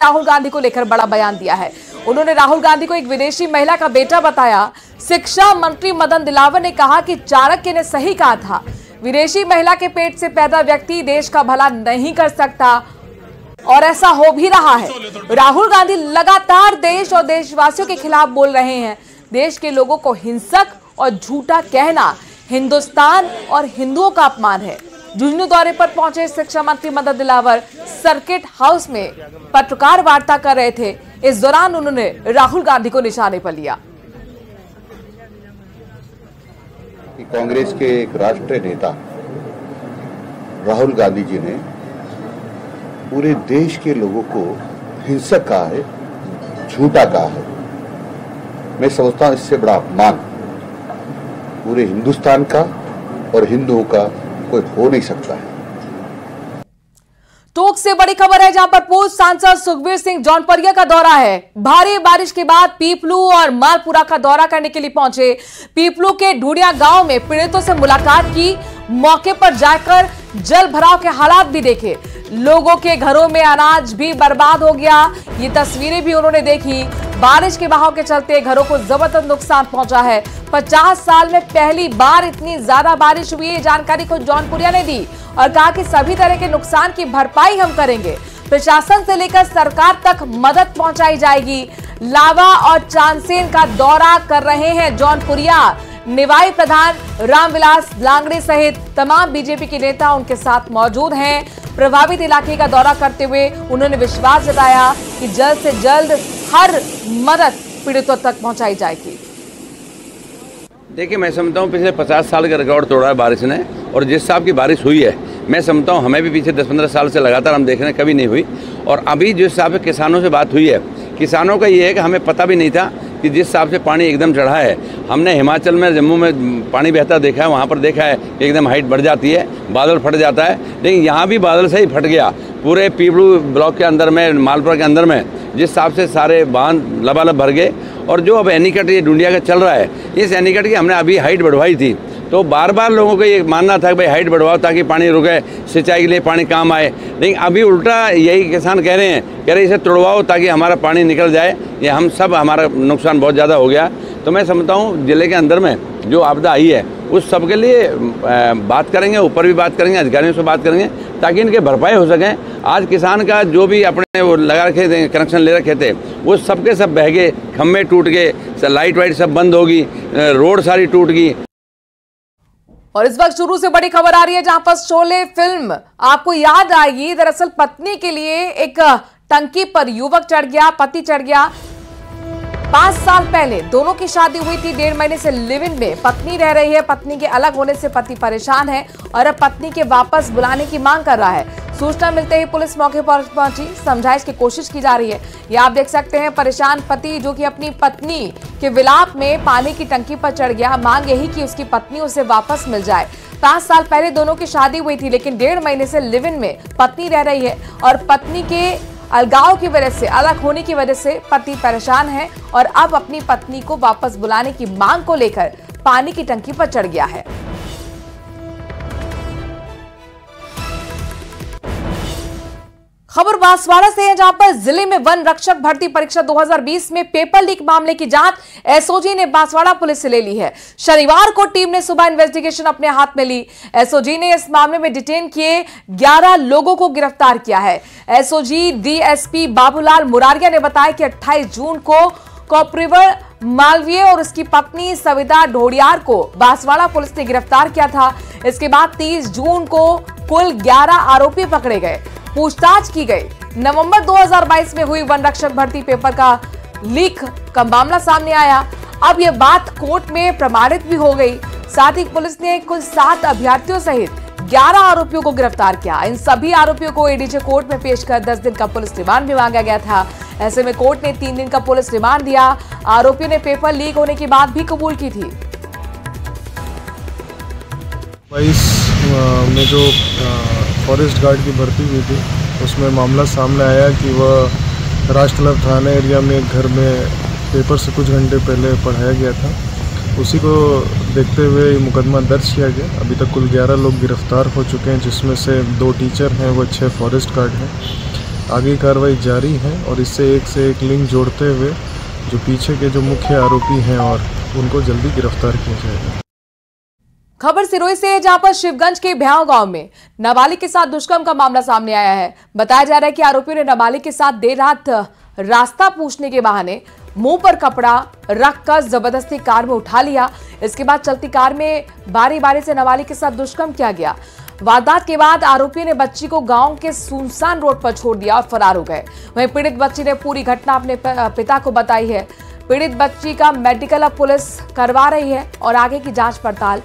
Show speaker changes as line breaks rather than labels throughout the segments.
राहुल गांधी को लेकर बड़ा बयान दिया है। उन्होंने राहुल गांधी को एक विदेशी महिला का बेटा बताया। शिक्षा मंत्री मदन दिलावर ने कहा कि चाणक्य ने सही कहा था, विदेशी महिला के पेट से पैदा व्यक्ति देश का भला नहीं कर सकता, और ऐसा हो भी रहा है। राहुल गांधी लगातार देश और देशवासियों के खिलाफ बोल रहे हैं। देश के लोगों को हिंसक और झूठा कहना हिंदुस्तान और हिंदुओं का अपमान है। झुंझुनू दौरे पर पहुंचे शिक्षा मंत्री मदन दिलावर सर्किट हाउस में पत्रकार वार्ता कर रहे थे। इस दौरान उन्होंने राहुल गांधी को निशाने पर लिया।
कांग्रेस के एक राष्ट्रीय नेता राहुल गांधी जी ने पूरे देश के लोगों को हिंसक कहा है, झूठा कहा है। मैं समझता हूं इससे बड़ा अपमान पूरे हिंदुस्तान का और हिंदुओं का कोई हो नहीं सकता है।
टोक से बड़ी खबर है, जहां पर पूर्व सांसद सुखबीर सिंह जौनपुरिया का दौरा है। भारी बारिश के बाद पीपलू और मालपुरा का दौरा करने के लिए पहुंचे। पीपलू के ढूंढिया गांव में पीड़ितों से मुलाकात की, मौके पर जाकर जल भराव के हालात भी देखे। लोगों के घरों में अनाज भी बर्बाद हो गया, ये तस्वीरें भी उन्होंने देखी। बारिश के बहाव के चलते घरों को जबरदस्त नुकसान पहुंचा है। 50 साल में पहली बार इतनी ज्यादा बारिश हुई है, जानकारी को जौनपुरिया ने दी और कहा कि सभी तरह के नुकसान की भरपाई हम करेंगे। प्रशासन से लेकर सरकार तक मदद पहुंचाई जाएगी। लावा और चांदसेन का दौरा कर रहे हैं जौनपुरिया। निवाई प्रधान रामविलास लांगड़े सहित तमाम बीजेपी के नेता उनके साथ मौजूद हैं। प्रभावित इलाके का दौरा करते हुए उन्होंने विश्वास जताया कि जल्द से जल्द हर मदद पीड़ितों तक पहुंचाई जाएगी।
देखिए, मैं समझता हूँ पिछले 50 साल का रिकॉर्ड तोड़ा है बारिश ने, और जिस हिसाब की बारिश हुई है, मैं समझता हूँ हमें भी पीछे 10-15 साल से लगातार हम देख रहे हैं, कभी नहीं हुई। और अभी जिस हिसाब से किसानों से बात हुई है, किसानों का ये है कि हमें पता भी नहीं था कि जिस हिसाब से पानी एकदम चढ़ा है। हमने हिमाचल में, जम्मू में पानी बहता देखा है, वहाँ पर देखा है कि एकदम हाइट बढ़ जाती है, बादल फट जाता है, लेकिन यहाँ भी बादल से ही फट गया। पूरे पीपलू ब्लॉक के अंदर में, मालपुरा के अंदर में जिस हिसाब से सारे बांध लबालब भर गए। और जो अब एनीकट ये ढूंढिया का चल रहा है, इस एनीकट की हमने अभी हाइट बढ़वाई थी, तो बार बार लोगों को ये मानना था कि भाई हाइट बढ़वाओ ताकि पानी रुके, सिंचाई के लिए पानी काम आए। लेकिन अभी उल्टा यही किसान कह रहे हैं, कह रहे इसे तोड़वाओ ताकि हमारा पानी निकल जाए। ये हम सब, हमारा नुकसान बहुत ज़्यादा हो गया। तो मैं समझता हूँ जिले के अंदर में जो आपदा आई है उस सब के लिए बात करेंगे, ऊपर भी बात करेंगे, अधिकारियों से बात करेंगे ताकि इनके भरपाई हो सकें। आज किसान का जो भी अपने वो लगा रखे थे, कनेक्शन ले रखे थे, वो सब के सब बह गए, खम्भे टूट गए, लाइट वाइट सब बंद होगी, रोड सारी टूट गई।
और इस वक्त शुरू से बड़ी खबर आ रही है, जहां पर शोले फिल्म आपको याद आएगी। दरअसल पत्नी के लिए एक टंकी पर युवक चढ़ गया, पति चढ़ गया। 5 साल पहले दोनों की शादी हुई थी। 1.5 महीने से लिव इन में पत्नी रह रही है। पत्नी के अलग होने से पति परेशान है और अब पत्नी के वापस बुलाने की मांग कर रहा है। सूचना मिलते ही पुलिस मौके पर पहुंची, समझाइश की कोशिश की जा रही है। ये आप देख सकते हैं, परेशान पति जो कि अपनी पत्नी के विलाप में पानी की टंकी पर चढ़ गया। मांग यही कि उसकी पत्नी उसे वापस मिल जाए। 5 साल पहले दोनों की शादी हुई थी, लेकिन 1.5 महीने से लिव इन में पत्नी रह रही है और पत्नी के अलगाव की वजह से, अलग होने की वजह से पति परेशान है और अब अपनी पत्नी को वापस बुलाने की मांग को लेकर पानी की टंकी पर चढ़ गया है। खबर बांसवाड़ा से है, जहां पर जिले में वन रक्षक भर्ती परीक्षा 2020 में पेपर लीक मामले की जांच एसओजी ने बांसवाड़ा पुलिस से ले ली है। शनिवार को टीम ने सुबह इन्वेस्टिगेशन अपने हाथ में ली। एसओजी ने इस मामले में डिटेन किए 11 लोगों को गिरफ्तार किया है। एसओजी डीएसपी बाबूलाल मुरारिया ने बताया कि 28 जून को कॉपरिवर मालवीय और उसकी पत्नी सविता ढोडियार को बांसवाड़ा पुलिस ने गिरफ्तार किया था। इसके बाद 30 जून को कुल 11 आरोपी पकड़े गए, पूछताछ की गई। नवंबर 2022 में हुई वन रक्षक भर्ती पेपर का लीक का मामला सामने आया। अब यह बात कोर्ट में प्रमाणित भी हो गई। साथ ही पुलिस ने कुल 7 अभ्यर्थियों सहित 11 आरोपियों को गिरफ्तार किया। इन सभी आरोपियों को एडीजे कोर्ट में पेश कर 10 दिन का पुलिस रिमांड भी मांगा गया था। ऐसे में कोर्ट ने 3 दिन का पुलिस रिमांड दिया। आरोपियों ने पेपर लीक होने की बात भी कबूल की थी।
22 में जो फॉरेस्ट गार्ड की भर्ती हुई थी, उसमें मामला सामने आया कि वह राजतलब थाना एरिया में एक घर में पेपर से कुछ घंटे पहले पढ़ाया गया था। उसी को देखते हुए मुकदमा दर्ज किया गया। अभी तक कुल 11 लोग गिरफ्तार हो चुके हैं, जिसमें से 2 टीचर हैं, वो 6 फॉरेस्ट गार्ड हैं। आगे की कार्रवाई जारी है और इससे एक से एक लिंक जोड़ते हुए जो पीछे के जो मुख्य आरोपी हैं और उनको जल्दी गिरफ्तार किया जाएगा।
खबर सिरोही से है, जहां पर शिवगंज के भ्याव गांव में नाबालिग के साथ दुष्कर्म का मामला सामने आया है। बताया जा रहा है कि आरोपियों ने नाबालिग के साथ देर रात रास्ता पूछने के बहाने मुंह पर कपड़ा रखकर जबरदस्ती कार में उठा लिया। इसके बाद चलती कार में बारी बारी से नाबालिग के साथ दुष्कर्म किया गया। वारदात के बाद आरोपियों ने बच्ची को गांव के सुनसान रोड पर छोड़ दिया और फरार हो गए। वहीं पीड़ित बच्ची ने पूरी घटना अपने पिता को बताई है। पीड़ित बच्ची का मेडिकल अब पुलिस करवा रही है और आगे की जांच पड़ताल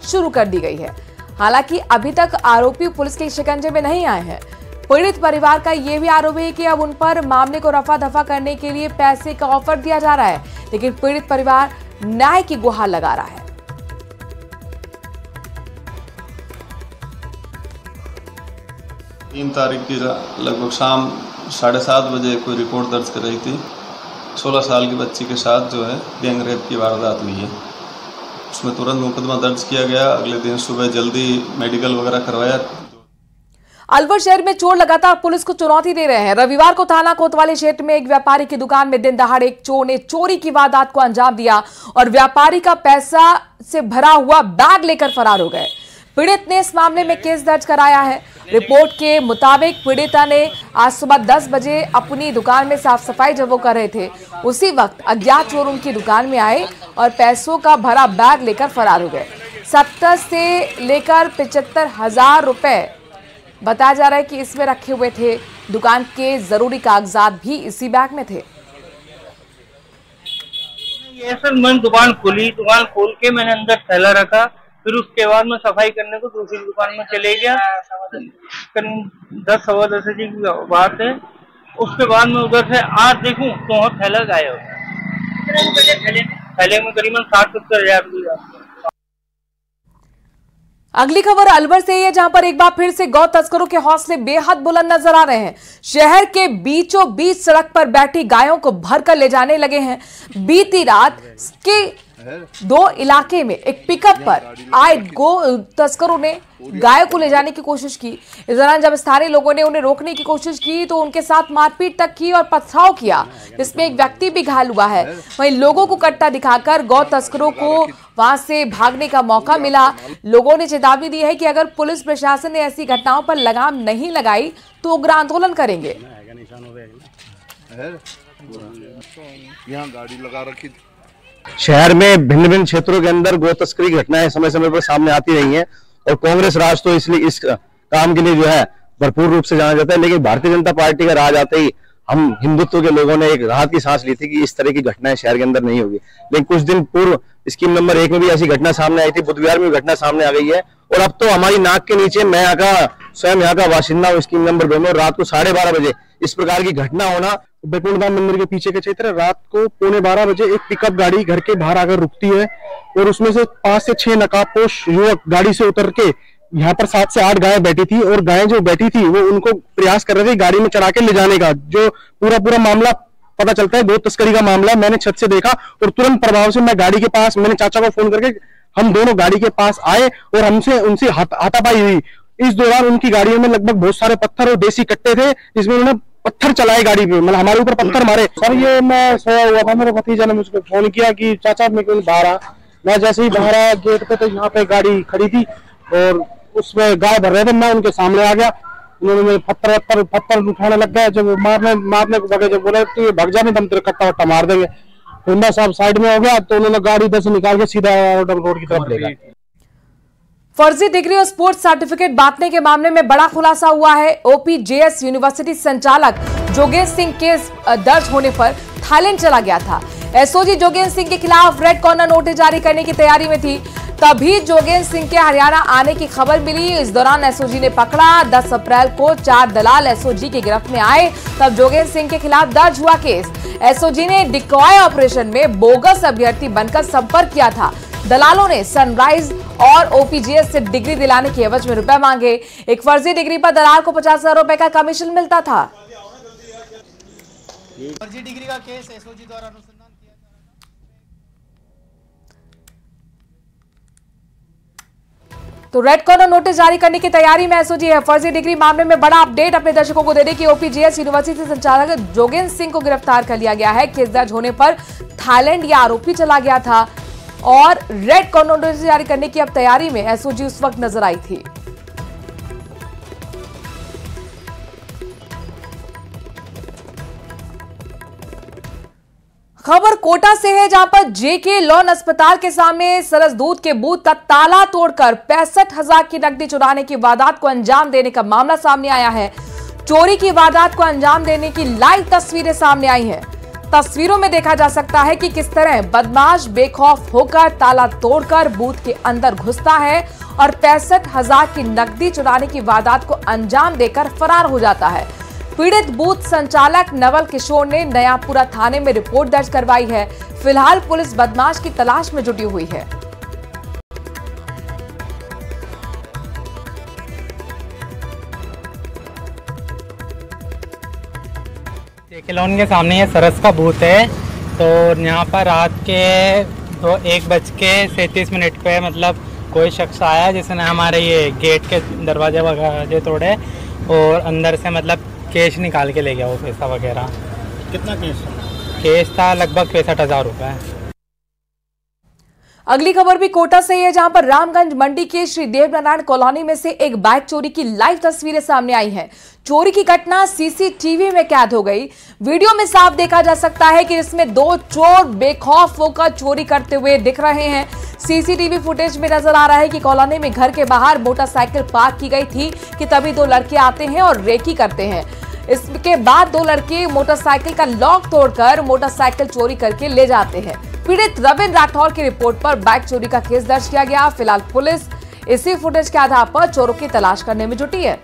शुरू कर दी गई है। हालांकि अभी तक आरोपी पुलिस के शिकंजे में नहीं आए हैं। पीड़ित परिवार का यह भी आरोप है कि अब उन पर मामले को रफा दफा करने के लिए पैसे का ऑफर दिया जा रहा है, लेकिन पीड़ित परिवार न्याय की गुहार लगा रहा है।
3 तारीख की लगभग शाम 7:30 बजे कोई रिपोर्ट दर्ज कर रही थी। 16 साल की बच्ची के साथ जो है गैंग रेप की वारदात हुई है। उसमें तुरंत मुकदमा दर्ज किया गया। अगले दिन सुबह जल्दी मेडिकल वगैरह करवाया।
अलवर शहर में चोर लगातार पुलिस को चुनौती दे रहे हैं। रविवार को थाना कोतवाली क्षेत्र में एक व्यापारी की दुकान में दिन दहाड़े एक चोर ने चोरी की वारदात को अंजाम दिया और व्यापारी का पैसा से भरा हुआ बैग लेकर फरार हो गए। पीड़ित ने इस मामले में केस दर्ज कराया है। रिपोर्ट के मुताबिक पीड़िता ने आज सुबह 10 बजे अपनी दुकान में साफ सफाई जब वो कर रहे थे, उसी वक्त अज्ञात चोर उनकी दुकान में आए और पैसों का भरा बैग लेकर फरार हो गए। 70 से लेकर 75,000 रुपए बताया जा रहा है कि इसमें रखे हुए थे। दुकान के जरूरी कागजात भी इसी बैग में थे।
ये सर मैंने दुकान खोली, दुकान खोल के मैंने अंदर थैला रखा, फिर उसके बाद मैं सफाई करने को दूसरी दुकान में चले गया। करीब 10 सवा 10 की बात है। उसके बाद मैं उधर से आज देखूं तो वहाँ थैला गायब है। थैले में करीबन 60-70 हज़ार।
अगली खबर अलवर से है, जहां पर एक बार फिर से गौ तस्करों के हौसले बेहद बुलंद नजर आ रहे हैं। शहर के बीचों बीच सड़क पर बैठी गायों को भरकर ले जाने लगे हैं। बीती रात के 2 इलाके में एक पिकअप पर आए गौ तस्करों ने गायों को ले जाने की कोशिश की। इस दौरान जब स्थानीय लोगों ने उन्हें रोकने की कोशिश की तो उनके साथ मारपीट तक की और पथराव किया, जिसमें एक व्यक्ति भी घायल हुआ है। वहीं लोगों को कट्टा दिखाकर गौ तस्करों को वहां से भागने का मौका मिला। लोगों ने चेतावनी दी है कि अगर पुलिस प्रशासन ने ऐसी घटनाओं पर लगाम नहीं लगाई तो उग्र आंदोलन करेंगे।
यहाँ गाड़ी लगा रखी।
शहर में भिन्न भिन्न क्षेत्रों के अंदर गौ तस्करी की घटनाएं समय समय पर सामने आती रही हैं और कांग्रेस राज तो इसलिए इस काम के लिए जो है भरपूर रूप से जाना जाता है। लेकिन भारतीय जनता पार्टी का राज आते ही हम हिंदुत्व के लोगों ने एक राहत की सांस ली थी कि इस तरह की घटनाएं शहर के अंदर नहीं होगी। लेकिन कुछ दिन पूर्व स्कीम नंबर 1 में भी ऐसी घटना सामने आई थी। बुधवार में घटना सामने आ गई है और अब तो हमारी नाक के नीचे, मैं स्वयं यहाँ का बाशिंदा हूँ स्कीम नंबर 2 में, रात को 12:30 बजे इस प्रकार की घटना होना। बैकुंठधाम मंदिर के पीछे के क्षेत्र रात को 11:45 बजे एक पिकअप गाड़ी घर के बाहर आकर रुकती है और उसमें से 5 से 6 नकाबपोश युवक गाड़ी से उतर के यहाँ पर 7 से 8 गायें बैठी थी और गायें जो बैठी थी वो उनको प्रयास कर रहे थे गाड़ी में चढ़ा के ले जाने का। जो पूरा मामला पता चलता है गौ तस्करी का मामला। मैंने छत से देखा और तुरंत प्रभाव से मैं गाड़ी के पास, मैंने चाचा को फोन करके हम दोनों गाड़ी के पास आए और उनसे हाथापाई हुई। इस दौरान उनकी गाड़ियों में लगभग बहुत सारे पत्थर और देसी कट्टे थे, जिसमें उन्होंने पत्थर चलाए गाड़ी पे, मतलब हमारे ऊपर पत्थर मारे। सर ये मैं सोया हुआ था, मेरे भतीजा ने मुझको फोन किया कि चाचा मैं क्यों बाहर आ। मैं जैसे ही बाहर आया गेट पे तो यहाँ पे गाड़ी खड़ी थी और उसमें गाय भर रहे थे। मैं उनके सामने आ गया, उन्होंने पत्थर उठाने लग गए। जब मारने को लगे, जब बोले तो ये भाग जाने दम तेरे कट्टा वट्टा मार देंगे। हुंडा साहब साइड में हो गया तो उन्होंने गाड़ी इधर से निकाल के सीधा रोड की तरफ ले गए।
फर्जी डिग्री और स्पोर्ट्स सर्टिफिकेट बांटने के मामले में बड़ा खुलासा हुआ है। ओपीजेएस यूनिवर्सिटी संचालक जोगेश सिंह केस दर्ज होने पर थाईलैंड चला गया था। एसओजी जोगेश सिंह के खिलाफ रेड कॉर्नर नोटिस जारी करने की तैयारी में थी, तभी जोगेश सिंह के हरियाणा आने की खबर मिली। इस दौरान एसओजी ने पकड़ा। 10 अप्रैल को 4 दलाल एसओजी की गिरफ्त में आए, तब जोगेश सिंह के खिलाफ दर्ज हुआ केस। एसओजी ने डिकॉय ऑपरेशन में बोगस अभ्यर्थी बनकर संपर्क किया था। दलालों ने सनराइज और ओपीजीएस से डिग्री दिलाने की एवज में रुपए मांगे। एक फर्जी डिग्री पर दलाल को 50,000 रुपए का कमीशन मिलता था।
फर्जी डिग्री का केस एसओजी द्वारा अनुसंधान किया जा रहा है।
तो रेड कॉर्नर नोटिस जारी करने की तैयारी में एसओजी है। फर्जी डिग्री मामले में बड़ा अपडेट अपने दर्शकों को देने की ओपीजीएस यूनिवर्सिटी संचालक जोगेंद्र सिंह को गिरफ्तार कर लिया गया है। केस दर्ज होने पर थाईलैंड यह आरोपी चला गया था और रेड कॉर्नर नोटिस जारी करने की अब तैयारी में एसओजी उस वक्त नजर आई थी। खबर कोटा से है, जहां पर जेके लॉन अस्पताल के सामने सरस दूध के बूथ का ताला तोड़कर 65,000 की नकदी चुराने की वारदात को अंजाम देने का मामला सामने आया है। चोरी की वारदात को अंजाम देने की लाइव तस्वीरें सामने आई हैं। तस्वीरों में देखा जा सकता है कि किस तरह बदमाश बेखौफ होकर ताला तोड़कर बूथ के अंदर घुसता है और 65,000 की नकदी चुराने की वारदात को अंजाम देकर फरार हो जाता है। पीड़ित बूथ संचालक नवल किशोर ने नयापुरा थाने में रिपोर्ट दर्ज करवाई है। फिलहाल पुलिस बदमाश की तलाश में जुटी हुई है।
जेके लॉन के सामने ये सरस का बूथ है। तो यहाँ पर रात के 1:37 पे मतलब कोई शख्स आया जिसने हमारे ये गेट के दरवाजे वगैरह तोड़े और अंदर से मतलब कैश निकाल के ले गया, वो पैसा वगैरह।
कितना
केस था लगभग 65,000 रुपए।
अगली खबर भी कोटा से है, जहां पर रामगंज मंडी के श्री देवनारायण कॉलोनी में से एक बाइक चोरी की लाइव तस्वीरें सामने आई हैं। चोरी की घटना सीसीटीवी में कैद हो गई। वीडियो में साफ देखा जा सकता है कि इसमें दो चोर बेखौफ होकर चोरी करते हुए दिख रहे हैं। सीसीटीवी फुटेज में नजर आ रहा है कि कॉलोनी में घर के बाहर मोटरसाइकिल पार्क की गई थी कि तभी दो लड़के आते हैं और रेकी करते हैं। इसके बाद दो लड़के मोटरसाइकिल का लॉक तोड़कर मोटरसाइकिल चोरी करके ले जाते हैं। पीड़ित रविंद्र राठौर की रिपोर्ट पर बाइक चोरी का केस दर्ज किया गया। फिलहाल पुलिस इसी फुटेज के आधार पर चोरों की तलाश करने में जुटी है।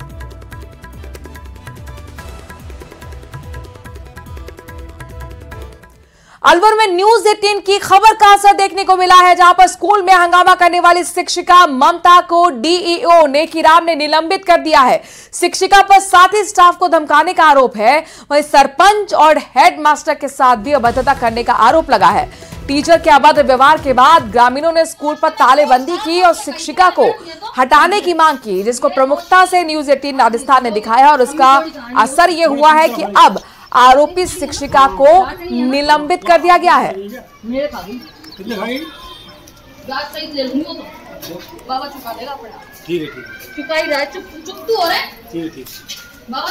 अलवर में न्यूज 18 की खबर का असर देखने को मिला है, जहां पर स्कूल में हंगामा करने वाली शिक्षिका ममता को डीईओ नेकीराम ने निलंबित कर दिया है। शिक्षिका पर साथी स्टाफ को धमकाने का आरोप है। वहीं सरपंच और हेडमास्टर के साथ भी अभद्रता करने का आरोप लगा है। टीचर के अभद्र व्यवहार के बाद ग्रामीणों ने स्कूल पर तालेबंदी की और शिक्षिका को हटाने की मांग की, जिसको प्रमुखता से न्यूज 18 राजस्थान ने दिखाया और उसका असर यह हुआ है कि अब आरोपी शिक्षिका को निलंबित कर दिया गया है।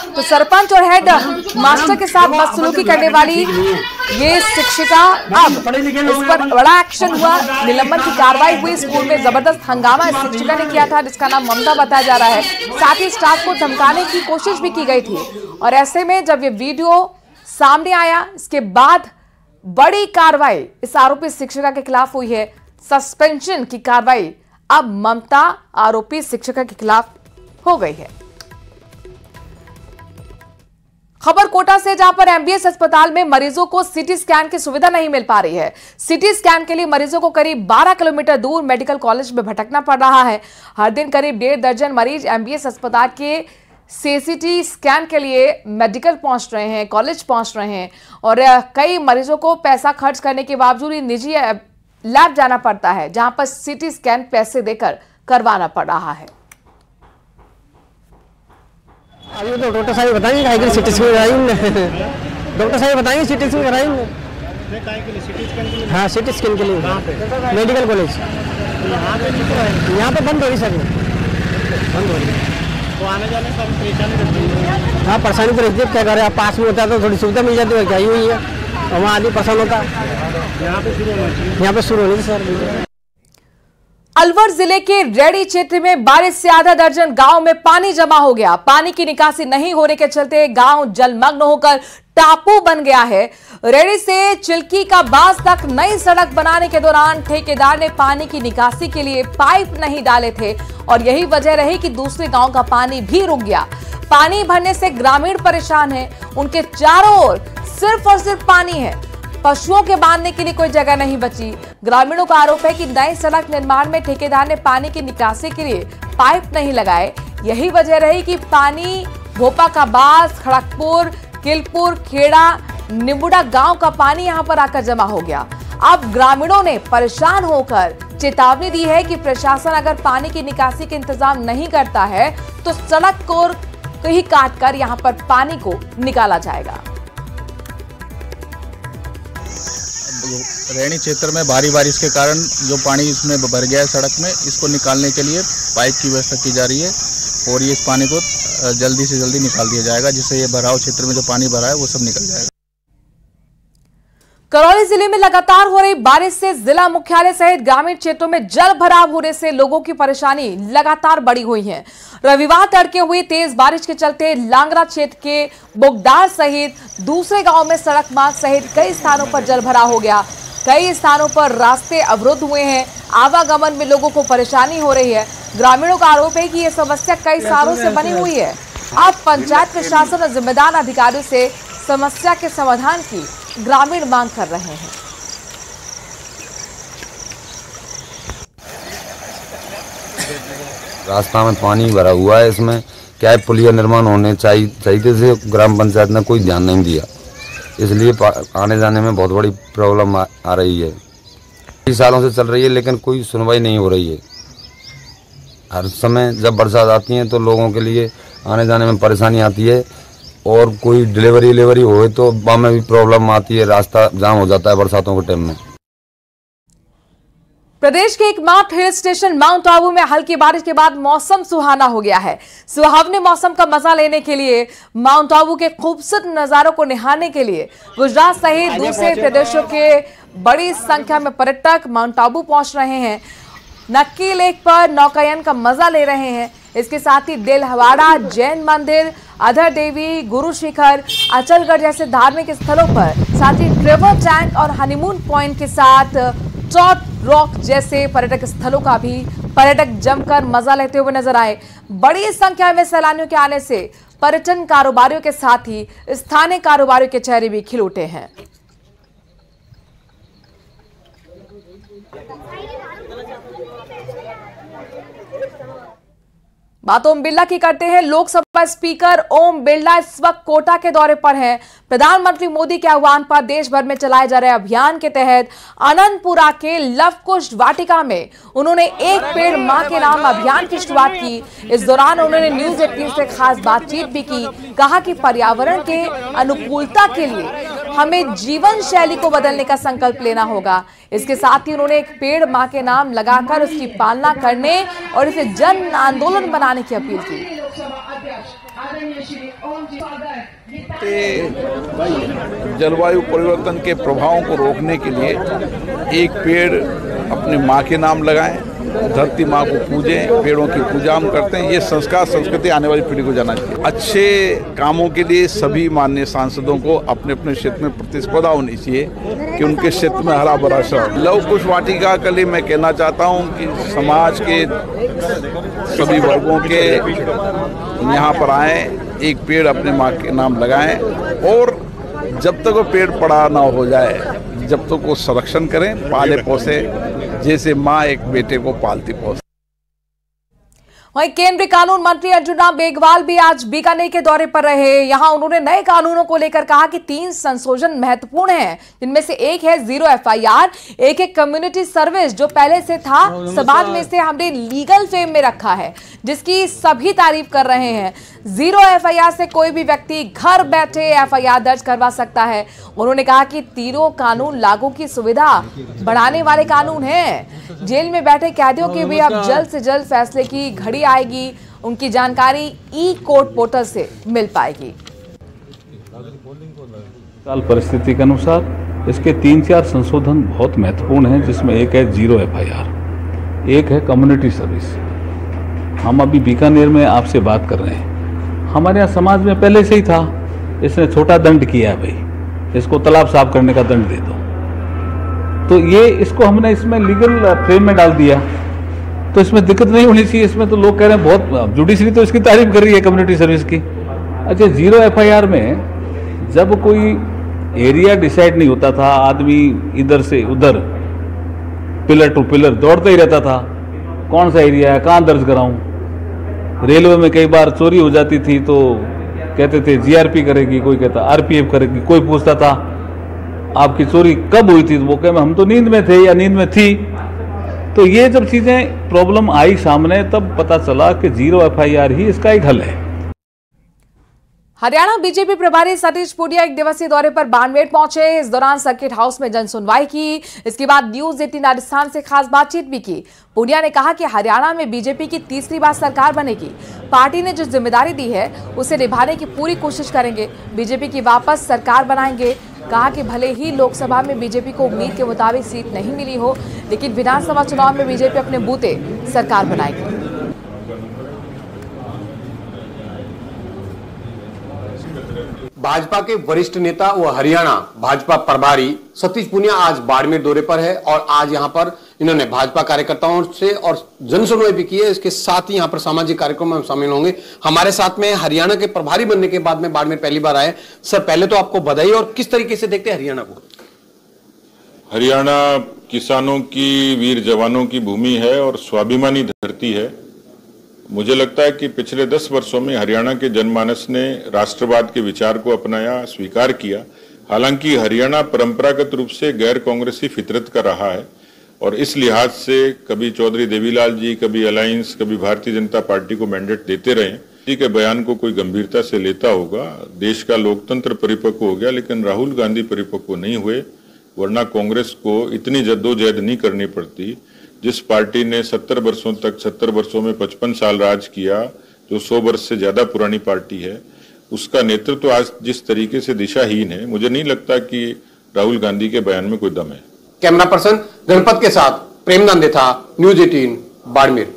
तो सरपंच और हेड मास्टर के साथ बदसलूकी करने वाली ये शिक्षिका, अब इस पर बड़ा एक्शन हुआ, निलंबन की कार्रवाई हुई। स्कूल में जबरदस्त हंगामा इस शिक्षिका ने किया था, जिसका नाम ममता बताया जा रहा है। साथ ही स्टाफ को धमकाने की कोशिश भी की गई थी और ऐसे में जब ये वीडियो सामने आया, इसके बाद बड़ी कार्रवाई इस आरोपी शिक्षिका के खिलाफ हुई है। सस्पेंशन की कार्रवाई अब ममता आरोपी शिक्षिका के खिलाफ हो गई है। खबर कोटा से, जहां पर एमबीएस अस्पताल में मरीजों को सीटी स्कैन की सुविधा नहीं मिल पा रही है। सीटी स्कैन के लिए मरीजों को करीब 12 किलोमीटर दूर मेडिकल कॉलेज में भटकना पड़ रहा है। हर दिन करीब 1.5 दर्जन मरीज एमबीएस अस्पताल के सीटी स्कैन के लिए मेडिकल पहुंच रहे हैं, कॉलेज पहुंच रहे हैं और कई मरीजों को पैसा खर्च करने के बावजूद निजी लैब जाना पड़ता है, जहां पर सीटी स्कैन पैसे देकर करवाना पड़ रहा है।
अभी तो डॉक्टर साहब बताएंगे सीटी स्कैन कराएंगे। डॉक्टर साहब बताएंगे सीटी स्कैन कराएंगे। हाँ, सीटी स्कैन के लिए मेडिकल कॉलेज यहाँ पे बंद हो रही सर, बंद हो रही। तो आने जाने का परेशानी रहती है। हाँ, परेशानी तो रहती है, क्या करें, आप पास में होता है तो थोड़ी सुविधा मिल जाती है, क्या ही हुई है और वहाँ आदमी परेशान होता है। यहाँ पे शुरू होनी सर।
अलवर जिले के रेडी क्षेत्र में बारिश से आधा दर्जन गांव में पानी जमा हो गया। पानी की निकासी नहीं होने के चलते गांव जलमग्न होकर टापू बन गया है। रेडी से चिल्की का बास तक नई सड़क बनाने के दौरान ठेकेदार ने पानी की निकासी के लिए पाइप नहीं डाले थे और यही वजह रही कि दूसरे गांव का पानी भी रुक गया। पानी भरने से ग्रामीण परेशान हैं, उनके चारों ओर सिर्फ और सिर्फ पानी है। पशुओं के बांधने के लिए कोई जगह नहीं बची। ग्रामीणों का आरोप है कि नई सड़क निर्माण में ठेकेदार ने पानी की निकासी के लिए पाइप नहीं लगाए। यही वजह रही कि पानी भोपा का बास, खड़गपुर, किलपुर, खेड़ा, निम्बुड़ा गांव का पानी यहां पर आकर जमा हो गया। अब ग्रामीणों ने परेशान होकर चेतावनी दी है कि प्रशासन अगर पानी की निकासी के इंतजाम नहीं करता है तो सड़क को ही काटकर यहां पर पानी को निकाला जाएगा।
रैणी क्षेत्र में भारी बारिश के कारण जो पानी इसमें भर गया है सड़क में, इसको निकालने के लिए पाइप की व्यवस्था की जा रही है और ये इस पानी को जल्दी से जल्दी निकाल दिया जाएगा, जिससे ये भराव क्षेत्र में जो पानी भरा है वो सब निकल जाएगा।
करौली जिले में लगातार हो रही बारिश से जिला मुख्यालय सहित ग्रामीण क्षेत्रों में जल भराव होने से लोगों की परेशानी लगातार बढ़ी हुई है। रविवार तड़के हुई तेज बारिश के चलते लांगरा क्षेत्र के बुगडार सहित दूसरे गांव में सड़क मार्ग सहित कई स्थानों पर जल भराव हो गया। कई स्थानों पर रास्ते अवरुद्ध हुए हैं। आवागमन में लोगों को परेशानी हो रही है। ग्रामीणों का आरोप है कि यह समस्या कई सालों से बनी हुई है। अब पंचायत प्रशासन और जिम्मेदार अधिकारियों से समस्या के समाधान की ग्रामीण मांग कर रहे हैं।
रास्ता में पानी भरा हुआ है, इसमें क्या है पुलिया निर्माण होने चाहिए थे, ग्राम पंचायत ने कोई ध्यान नहीं दिया, इसलिए आने जाने में बहुत बड़ी प्रॉब्लम आ रही है। कई सालों से चल रही है लेकिन कोई सुनवाई नहीं हो रही है। हर समय जब बरसात आती है तो लोगों के लिए आने जाने में परेशानी आती है और कोई डिलीवरी हो तो वहाँ में भी प्रॉब्लम आती है, रास्ता जाम हो जाता है बरसातों के टाइम में।
प्रदेश के एकमात्र हिल स्टेशन माउंट आबू में हल्की बारिश के बाद मौसम सुहाना हो गया है। सुहावने मौसम का मजा लेने के लिए, माउंट आबू के खूबसूरत नजारों को निहारने के लिए गुजरात सहित दूसरे प्रदेशों के बड़ी संख्या में पर्यटक माउंट आबू पहुंच रहे हैं। नक्की लेक पर नौकायन का मजा ले रहे हैं। इसके साथ ही दिलहवाड़ा, जैन मंदिर, अधर देवी, गुरु शिखर, अचलगढ़ जैसे धार्मिक स्थलों पर, साथ ही ट्रेवर टैंक और हनीमून पॉइंट के साथ चौट रॉक जैसे पर्यटक स्थलों का भी पर्यटक जमकर मजा लेते हुए नजर आए। बड़ी संख्या में सैलानियों के आने से पर्यटन कारोबारियों के साथ ही स्थानीय कारोबारियों के चेहरे भी खिल उठे हैं। बात ओम बिरला की करते हैं। लोकसभा स्पीकर ओम बिरला इस वक्त कोटा के दौरे पर हैं। प्रधानमंत्री मोदी के आह्वान पर देश भर में चलाए जा रहे अभियान के तहत आनंदपुरा के लव कुश वाटिका में उन्होंने एक पेड़ मां के नाम अभियान की शुरुआत की। इस दौरान उन्होंने न्यूज 18 से खास बातचीत भी की। कहा कि पर्यावरण के अनुकूलता के लिए हमें जीवन शैली को बदलने का संकल्प लेना होगा। इसके साथ ही उन्होंने एक पेड़ मां के नाम लगाकर उसकी पालना करने और इसे जन आंदोलन बनाने की अपील की।
जलवायु परिवर्तन के प्रभावों को रोकने के लिए एक पेड़ अपने माँ के नाम लगाएं, धरती माँ को पूजें, पेड़ों की पूजा हम करते हैं। ये संस्कार संस्कृति आने वाली पीढ़ी को जाना चाहिए। अच्छे कामों के लिए सभी माननीय सांसदों को अपने अपने क्षेत्र में प्रतिस्पर्धा होनी चाहिए कि उनके क्षेत्र में हरा भरा शहर। लव कुश वाटिका के लिए मैं कहना चाहता हूँ कि समाज के सभी वर्गों के यहाँ पर आए, एक पेड़ अपने माँ के नाम लगाएं और जब तक वो पेड़ बड़ा ना हो जाए, जब तक वो संरक्षण करें, पाले पोसे, जैसे माँ एक बेटे को पालती पोसे।
वहीं केंद्रीय कानून मंत्री अर्जुन राम मेघवाल भी आज बीकानेर के दौरे पर रहे। यहां उन्होंने नए कानूनों को लेकर कहा कि 3 संशोधन महत्वपूर्ण हैं, जिनमें से एक है 0 FIR, एक है कम्युनिटी सर्विस जो पहले से था, समाज में से हमने लीगल फेम में रखा है, जिसकी सभी तारीफ कर रहे हैं। 0 FIR से कोई भी व्यक्ति घर बैठे FIR दर्ज करवा सकता है। उन्होंने कहा कि तीनों कानून लागू की सुविधा बढ़ाने वाले कानून हैं। जेल में बैठे कैदियों के भी अब जल्द से जल्द फैसले की घड़ी आएगी। उनकी जानकारी ई-कोर्ट पोर्टल से मिल पाएगी।
साल परिस्थिति के अनुसार इसके 3-4 संशोधन बहुत महत्वपूर्ण हैं, जिसमें एक है 0 FIR, एक है कम्युनिटी सर्विस। हम अभी बीकानेर में आपसे बात कर रहे हैं। हमारे यहाँ समाज में पहले से ही था, इसने छोटा दंड किया है, भाई इसको तालाब साफ करने का दंड दे दो, तो ये इसको हमने इसमें लीगल फ्रेम में डाल दिया, तो इसमें दिक्कत नहीं होनी चाहिए। इसमें तो लोग कह रहे हैं, बहुत जुडिशरी तो इसकी तारीफ कर रही है कम्युनिटी सर्विस की। अच्छा, 0 FIR में जब कोई एरिया डिसाइड नहीं होता था, आदमी इधर से उधर पिलर टू पिलर दौड़ता ही रहता था, कौन सा एरिया है, कहाँ दर्ज कराऊं। रेलवे में कई बार चोरी हो जाती थी तो कहते थे GRP करेगी, कोई कहता RPF करेगी, कोई पूछता था आपकी चोरी कब हुई थी, तो वो कहे हम तो नींद में थे या नींद में थी। तो ये जब चीजें प्रॉब्लम आई सामने तब पता चला कि 0 FIR ही इसका एक हल है।
हरियाणा बीजेपी प्रभारी सतीश पूनिया एक दिवसीय दौरे पर बाड़मेर पहुंचे। इस दौरान सर्किट हाउस में जन सुनवाई की। इसके बाद न्यूज 18 राजस्थान से खास बातचीत भी की। पूनिया ने कहा कि हरियाणा में बीजेपी की तीसरी बार सरकार बनेगी। पार्टी ने जो जिम्मेदारी दी है उसे निभाने की पूरी कोशिश करेंगे। बीजेपी की वापस सरकार बनाएंगे। कहा कि भले ही लोकसभा में बीजेपी को उम्मीद के मुताबिक सीट नहीं मिली हो, लेकिन विधानसभा चुनाव में बीजेपी अपने बूते सरकार बनाएगी।
भाजपा के वरिष्ठ नेता व हरियाणा भाजपा प्रभारी सतीश पूनिया आज बाड़मेर दौरे पर है और आज यहां पर इन्होंने भाजपा कार्यकर्ताओं से और जनसुनवाई भी की है। इसके साथ ही यहां पर सामाजिक कार्यक्रमों में शामिल होंगे। हमारे साथ में हरियाणा के प्रभारी बनने के बाद में बाड़मेर पहली बार आए। सर, पहले तो आपको बधाई। और किस तरीके से देखते हैं हरियाणा को?
हरियाणा किसानों की, वीर जवानों की भूमि है और स्वाभिमानी धरती है। मुझे लगता है कि पिछले 10 वर्षों में हरियाणा के जनमानस ने राष्ट्रवाद के विचार को अपनाया, स्वीकार किया। हालांकि हरियाणा परंपरागत रूप से गैर कांग्रेसी फितरत का रहा है और इस लिहाज से कभी चौधरी देवीलाल जी, कभी अलायंस, कभी भारतीय जनता पार्टी को मैंडेट देते रहे। जी के बयान को कोई गंभीरता से लेता होगा। देश का लोकतंत्र परिपक्व हो गया, लेकिन राहुल गांधी परिपक्व नहीं हुए, वरना कांग्रेस को इतनी जद्दोजहद नहीं करनी पड़ती। जिस पार्टी ने 70 वर्षों तक, 70 वर्षों में 55 साल राज किया, जो 100 वर्ष से ज्यादा पुरानी पार्टी है, उसका नेतृत्व आज जिस तरीके से दिशाहीन है, मुझे नहीं लगता कि राहुल गांधी के बयान में कोई दम है।
कैमरा पर्सन गणपत के साथ प्रेम नंदेथा, न्यूज 18 बाड़मेर।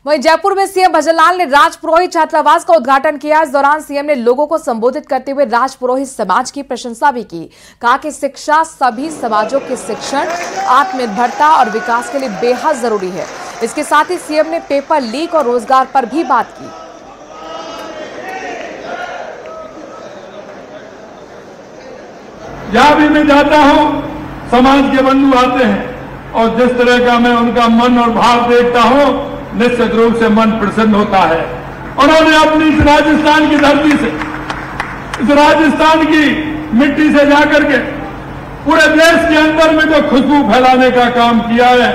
वहीं जयपुर में सीएम भजनलाल ने राजपुरोहित छात्रावास का उद्घाटन किया। इस दौरान सीएम ने लोगों को संबोधित करते हुए राजपुरोहित समाज की प्रशंसा भी की। कहा कि शिक्षा सभी समाजों के शिक्षण, आत्मनिर्भरता और विकास के लिए बेहद जरूरी है। इसके साथ ही सीएम ने पेपर लीक और रोजगार पर भी बात की।
जहां भी मैं जाता हूं, समाज के बंधु आते हैं और जिस तरह का मैं उनका मन और भाव देखता हूं, निश्चित रूप से मन प्रसन्न होता है। उन्होंने अपनी इस राजस्थान की धरती से, इस राजस्थान की मिट्टी से जाकर के पूरे देश के अंदर में जो खुशबू फैलाने का काम किया है,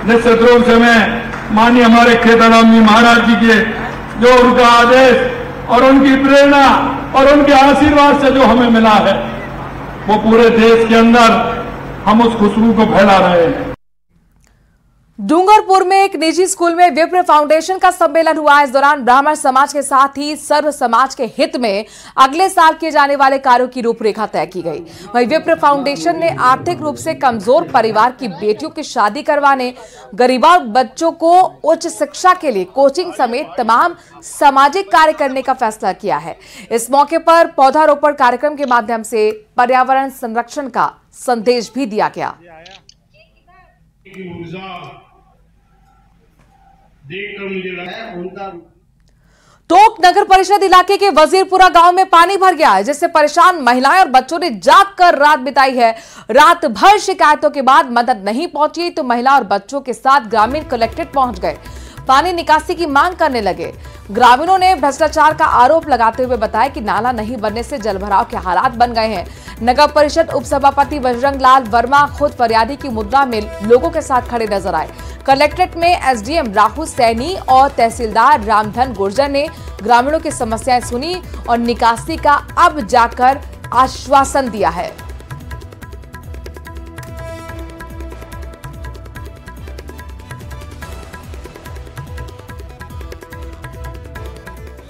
निश्चित रूप से मैं माननीय हमारे खेताराम जी महाराज जी के जो उनका आदेश और उनकी प्रेरणा और उनके आशीर्वाद से जो हमें मिला है, वो पूरे देश के अंदर हम उस खुशबू को फैला रहे हैं।
डूंगरपुर में एक निजी स्कूल में विप्र फाउंडेशन का सम्मेलन हुआ। इस दौरान ब्राह्मण समाज के साथ ही सर्व समाज के हित में अगले साल किए जाने वाले कार्यों की रूपरेखा तय की गई। वहीं विप्र फाउंडेशन ने आर्थिक रूप से कमजोर परिवार की बेटियों की शादी करवाने, गरीबा बच्चों को उच्च शिक्षा के लिए कोचिंग समेत तमाम सामाजिक कार्य करने का फैसला किया है। इस मौके पर पौधारोपण कार्यक्रम के माध्यम से पर्यावरण संरक्षण का संदेश भी दिया गया। टोंक नगर परिषद इलाके के वजीरपुरा गांव में पानी भर गया है, जिससे परेशान महिलाएं और बच्चों ने जागकर रात बिताई है। रात भर शिकायतों के बाद मदद नहीं पहुंची तो महिला और बच्चों के साथ ग्रामीण कलेक्ट्रेट पहुंच गए। पानी निकासी की मांग करने लगे। ग्रामीणों ने भ्रष्टाचार का आरोप लगाते हुए बताया कि नाला नहीं बनने से जलभराव के हालात बन गए हैं। नगर परिषद उपसभापति बजरंग लाल वर्मा खुद फरियादी की मुद्रा में लोगों के साथ खड़े नजर आए। कलेक्ट्रेट में एसडीएम राहुल सैनी और तहसीलदार रामधन गुर्जर ने ग्रामीणों की समस्याएं सुनी और निकासी का अब जाकर आश्वासन दिया है।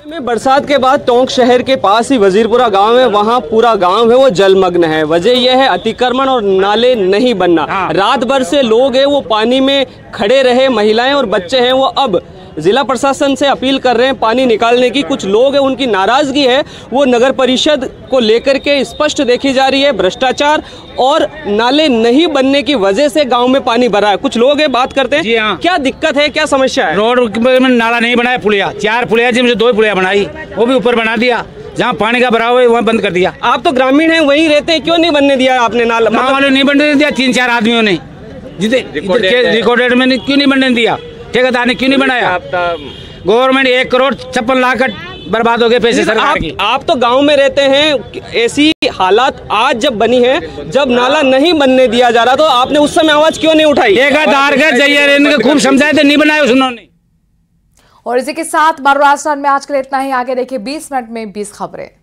में बरसात के बाद टोंक शहर के पास ही वजीरपुरा गांव है, वहां पूरा गांव है वो जलमग्न है। वजह यह है अतिक्रमण और नाले नहीं बनना। रात भर से लोग हैं वो पानी में खड़े रहे, महिलाएं और बच्चे हैं वो अब जिला प्रशासन से अपील कर रहे हैं पानी निकालने की। कुछ लोग हैं उनकी नाराजगी है वो नगर परिषद को लेकर के स्पष्ट देखी जा रही है। भ्रष्टाचार और नाले नहीं बनने की वजह से गांव में पानी भरा है। कुछ लोग हैं, बात करते हैं। जी हाँ। क्या दिक्कत है, क्या समस्या है?
रोड में नाला नहीं बनाया, पुलिया 4 पुलिया जिनमें से 2 पुलिया बनाई, वो भी ऊपर बना दिया। जहाँ पानी का भराव है वहाँ बंद कर दिया।
आप तो ग्रामीण हैं, वहीं रहते हैं, क्यों नहीं बनने दिया आपने नाला?
नहीं बनने दिया, 3-4 आदमियों ने रिकॉर्डेड में क्यों नहीं बनने दिया? ठेकेदार ने क्यों नहीं बनाया? गवर्नमेंट 1 करोड़ 56 लाख बर्बाद हो गए पैसे सरकार की।
आप तो गांव में रहते हैं, ऐसी हालात आज जब बनी है, जब नाला नहीं बनने दिया जा रहा, तो आपने उस समय आवाज क्यों नहीं उठाई?
खूब समझाए थे, नहीं बनाए उन्होंने।
और इसी के साथ महाराष्ट्र में आज के लिए इतना ही। आगे देखिए 20 मिनट में 20 खबरें।